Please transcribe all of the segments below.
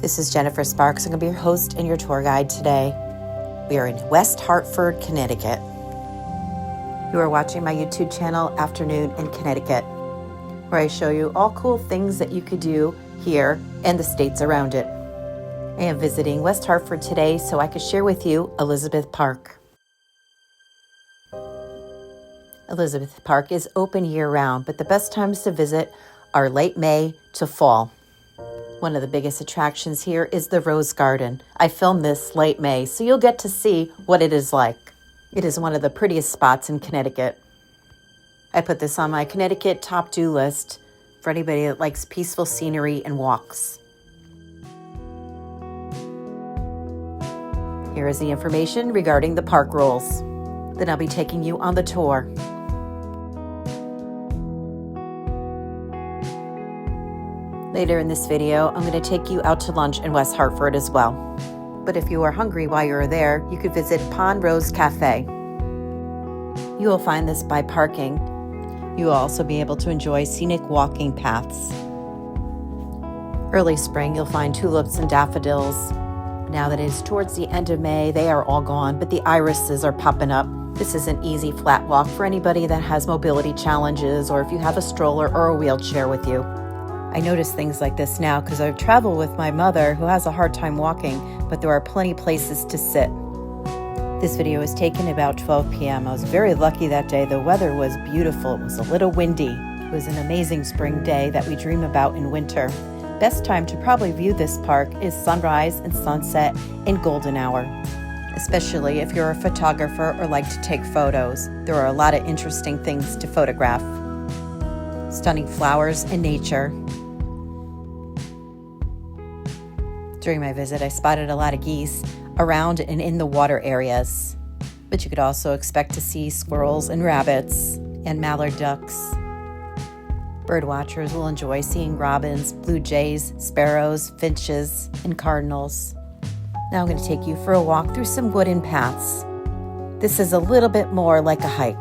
This is Jennifer Sparks. I'm going to be your host and your tour guide today. We are in West Hartford, Connecticut. You are watching my YouTube channel, Afternoon in Connecticut, where I show you all cool things that you could do here and the states around it. I am visiting West Hartford today so I could share with you Elizabeth Park. Elizabeth Park is open year-round, but the best times to visit are late May to fall. One of the biggest attractions here is the Rose Garden. I filmed this late May, so you'll get to see what it is like. It is one of the prettiest spots in Connecticut. I put this on my Connecticut top-do list for anybody that likes peaceful scenery and walks. Here is the information regarding the park rules. Then I'll be taking you on the tour. Later in this video, I'm going to take you out to lunch in West Hartford as well. But if you are hungry while you're there, you could visit Kaman Rose Cafe. You will find this by parking. You will also be able to enjoy scenic walking paths. Early spring, you'll find tulips and daffodils. Now that it is towards the end of May, they are all gone, but the irises are popping up. This is an easy flat walk for anybody that has mobility challenges or if you have a stroller or a wheelchair with you. I notice things like this now because I travel with my mother who has a hard time walking, but there are plenty places to sit. This video was taken about 12 p.m. I was very lucky that day. The weather was beautiful. It was a little windy. It was an amazing spring day that we dream about in winter. Best time to probably view this park is sunrise and sunset and golden hour, especially if you're a photographer or like to take photos. There are a lot of interesting things to photograph. Stunning flowers and nature. During my visit, I spotted a lot of geese around and in the water areas, but you could also expect to see squirrels and rabbits and mallard ducks. Bird watchers will enjoy seeing robins, blue jays, sparrows, finches, and cardinals. Now I'm going to take you for a walk through some wooden paths. This is a little bit more like a hike.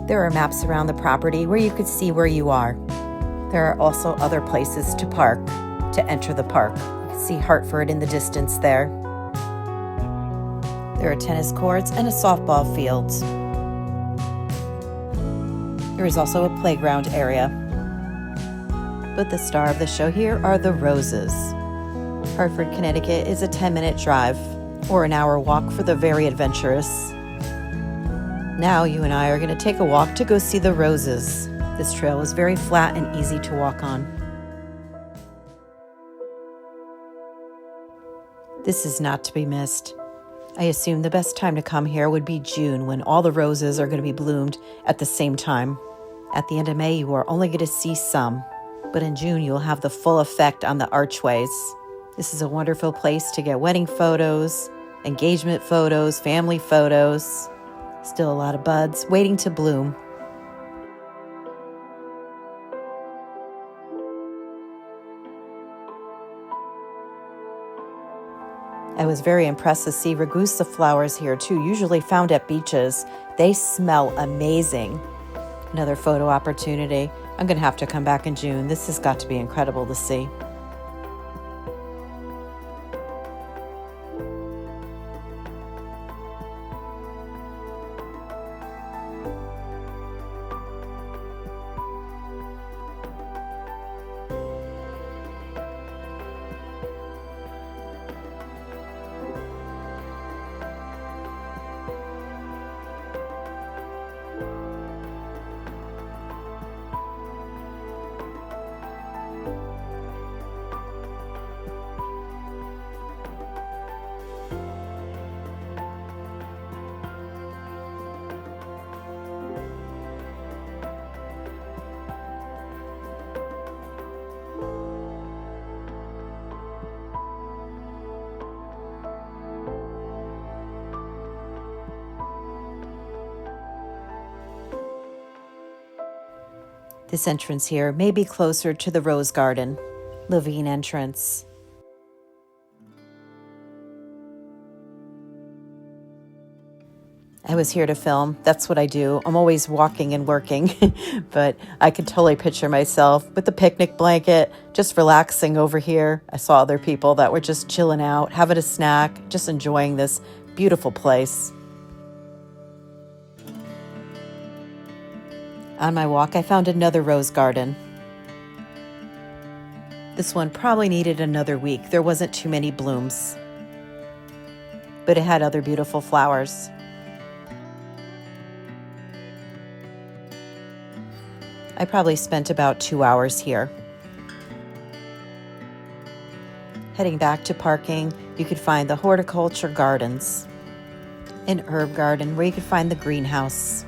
There are maps around the property where you could see where you are. There are also other places to park, to enter the park. You can see Hartford in the distance there. There are tennis courts and a softball field. There is also a playground area. But the star of the show here are the roses. Hartford, Connecticut is a 10-minute drive or an hour walk for the very adventurous. Now you and I are going to take a walk to go see the roses. This trail is very flat and easy to walk on. This is not to be missed. I assume the best time to come here would be June when all the roses are going to be bloomed at the same time. At the end of May, you are only going to see some, but in June, you'll have the full effect on the archways. This is a wonderful place to get wedding photos, engagement photos, family photos. Still a lot of buds waiting to bloom. I was very impressed to see ragusa flowers here too, usually found at beaches. They smell amazing. Another photo opportunity. I'm going to have to come back in June. This has got to be incredible to see. This entrance here may be closer to the Rose Garden, Levine entrance. I was here to film. That's what I do. I'm always walking and working, but I could totally picture myself with the picnic blanket, just relaxing over here. I saw other people that were just chilling out, having a snack, just enjoying this beautiful place. On my walk, I found another rose garden. This one probably needed another week. There wasn't too many blooms, but it had other beautiful flowers. I probably spent about 2 hours here. Heading back to parking, you could find the horticulture gardens, an herb garden where you could find the greenhouse.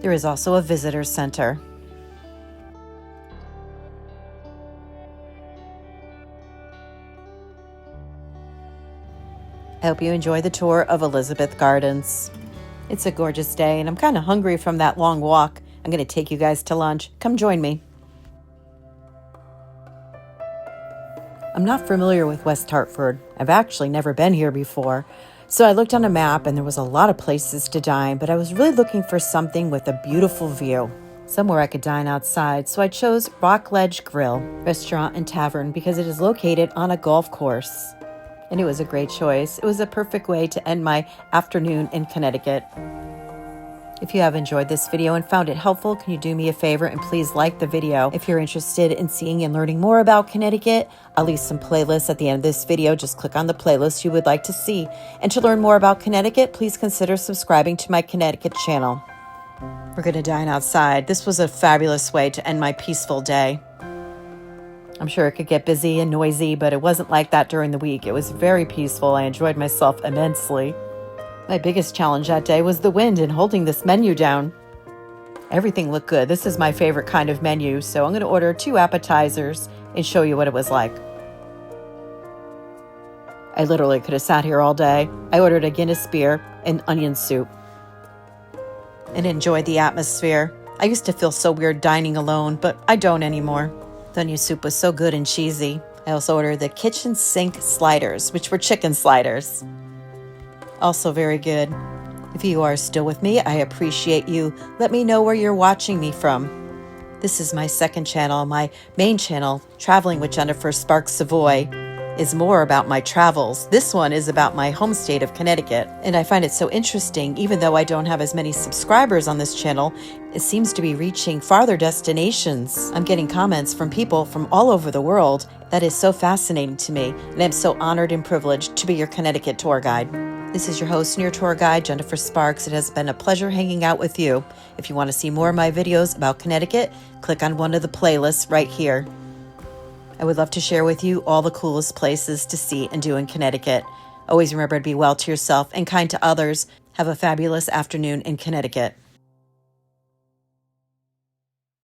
There is also a visitor center. I hope you enjoy the tour of Elizabeth Gardens. It's a gorgeous day, and I'm kind of hungry from that long walk. I'm going to take you guys to lunch. Come join me. I'm not familiar with West Hartford. I've actually never been here before. So I looked on a map and there was a lot of places to dine, but I was really looking for something with a beautiful view, somewhere I could dine outside. So I chose Rock Ledge Grill, Restaurant and Tavern, because it is located on a golf course. And it was a great choice. It was a perfect way to end my afternoon in Connecticut. If you have enjoyed this video and found it helpful, can you do me a favor and please like the video? If you're interested in seeing and learning more about Connecticut, I'll leave some playlists at the end of this video. Just click on the playlist you would like to see. And to learn more about Connecticut, please consider subscribing to my Connecticut channel. We're going to dine outside. This was a fabulous way to end my peaceful day. I'm sure it could get busy and noisy, but it wasn't like that during the week. It was very peaceful. I enjoyed myself immensely. My biggest challenge that day was the wind and holding this menu down. Everything looked good. This is my favorite kind of menu, so I'm going to order 2 appetizers and show you what it was like. I literally could have sat here all day. I ordered a Guinness beer and onion soup and enjoyed the atmosphere. I used to feel so weird dining alone, but I don't anymore. The onion soup was so good and cheesy. I also ordered the kitchen sink sliders, which were chicken sliders. Also very good. If you are still with me, I appreciate you. Let me know where you're watching me from. This is my second channel. My main channel, Traveling with Jennifer Sparks Savoy, is more about my travels. This one is about my home state of Connecticut. And I find it so interesting, even though I don't have as many subscribers on this channel, it seems to be reaching farther destinations. I'm getting comments from people from all over the world. That is so fascinating to me, and I'm so honored and privileged to be your Connecticut tour guide. This is your host and your tour guide, Jennifer Sparks. It has been a pleasure hanging out with you. If you want to see more of my videos about Connecticut, click on one of the playlists right here. I would love to share with you all the coolest places to see and do in Connecticut. Always remember to be well to yourself and kind to others. Have a fabulous afternoon in Connecticut.